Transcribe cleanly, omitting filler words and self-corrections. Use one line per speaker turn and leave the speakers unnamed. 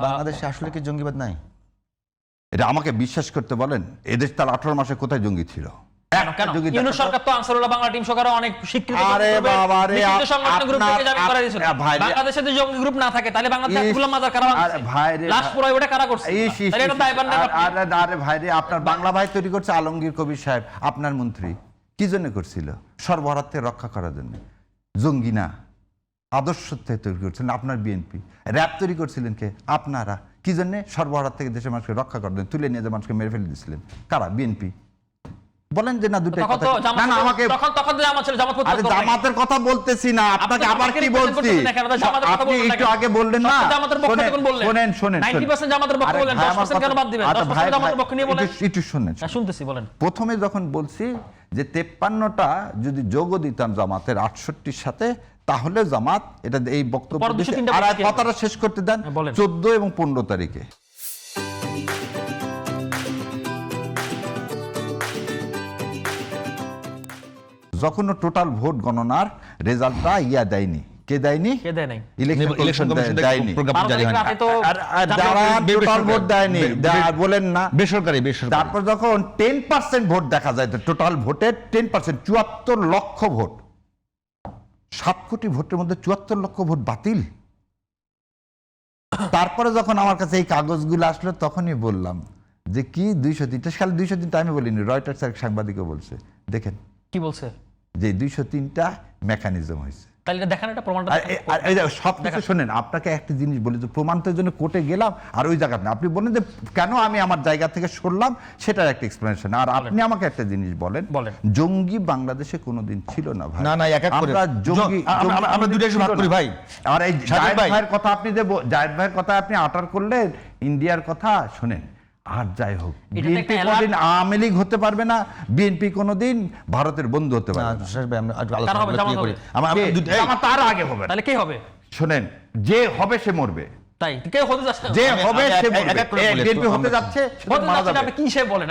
বাংলাদেশে আসলে কি জঙ্গিবাদ নাই? এটা আমাকে বিশ্বাস করতে বলেন, এদেশ তার 18 মাসে কোথায় জঙ্গি ছিল?
ইউনূস সরকার তো আনসারুল্লাহ বাংলা টিম সরকার অনেক স্বীকৃত বাংলাদেশে যদি জঙ্গি গ্রুপ না থাকে তাহলে বাংলাদেশে এতগুলো মাজার কারা লাশ পুরো ওটা কারা করছে? তাহলে এটা দায়ভার না?
আরে ভাই রে, আপনার বাংলা ভাই তৈরি করছে আলমগীর কবির সাহেব, আপনার মন্ত্রী। কি জন্য করছিল? সর্বহারা থেকে রক্ষা করার জন্য। জঙ্গি না, আদর্শ থেকে তৈরি করছিলেন আপনার বিএনপি। র‍্যাব তৈরি করছিলেন কে? আপনারা। কি জন্য? সর্বহারা থেকে দেশের মানুষকে রক্ষা করার জন্য। তুলে নিয়ে যে মানুষকে মেরে ফেলে দিয়েছিলেন কারা? বিএনপি। বলেন যে না দুটো কথা। না না, আমাকে
তখন জামাত ছিল, জামাত
আরে জামাতের কথা বলতেছি না, আপনাকে আবার কি বলছি? আপনি একটু আগে বললেন না,
জামাতের পক্ষে তখন বললেন
শুনেন শুনেন
90% জামাতের পক্ষে বললেন, 10% কেন বাদ দিবেন? 10% জামাতের পক্ষে নিয়ে বলেন।
একটু শুনেন।
শুনতেছি, বলেন।
প্রথমে যখন বলছি যে 53টা যদি যোগ দিতাম জামাতের 68-র সাথে, তাহলে জামাত এটা এই বক্তব্য আর কথাটা শেষ করতে দেন। 14 এবং 15 তারিখে যখন টোটাল ভোট গণনার রেজাল্টটা দেয়নি। কে দেয়নি? ইলেকশন দেয়নি। ভোট দেয়নি বলেন না, বেসরকারি। তারপর যখন 10% ভোট দেখা যায়, টোটাল ভোটের 10%, 74 লক্ষ ভোট, 7 কোটি ভোটের মধ্যে 74 লক্ষ ভোট বাতিল। তারপরে যখন আমার কাছে এই কাগজগুলো আসলো, তখনই বললাম যে কি 203টা, খালি 203টা আমি বলিনি, রয়টার্স এক সাংবাদিকও বলছে। দেখেন
কি বলছে,
যে 203টা মেকানিজম হয়েছে।
তাহলে দেখেন এটা প্রমাণটা।
সব কিছু শোনেন, আপনাকে একটা জিনিস বলি, যে প্রমাণের জন্য কোর্টে গেলাম আর ওই জায়গাতে আপনি বলেন যে কেন আমি আমার জায়গা থেকে সরলাম, সেটার একটা এক্সপ্লেনেশন। আর আপনি আমাকে একটা জিনিস বলেন, জঙ্গি বাংলাদেশে কোনোদিন ছিল না ভাই।
না না, এক এক করে
জঙ্গি
আমরা দুইটা ভাগ করি ভাই।
আর এই জায়েদ ভাইয়ের কথা আপনি যে জায়েদ ভাইয়ের কথা আপনি আটার করলেন, ইন্ডিয়ার কথা শোনেন। আর যাই হোক, বিএনপি কোনদিন আওয়ামী লীগ হতে পারবে না, বিএনপি কোনদিন ভারতের বন্ধু হতে পারবে না। তার আগে হবে,
তাহলে কে হবে?
শোনেন, যে হবে সে মরবে।
তাই কে হতে যাচ্ছে?
যে হবে সে মরবে। বিএনপি হতে যাচ্ছে,
আপনি কি সে বলেন?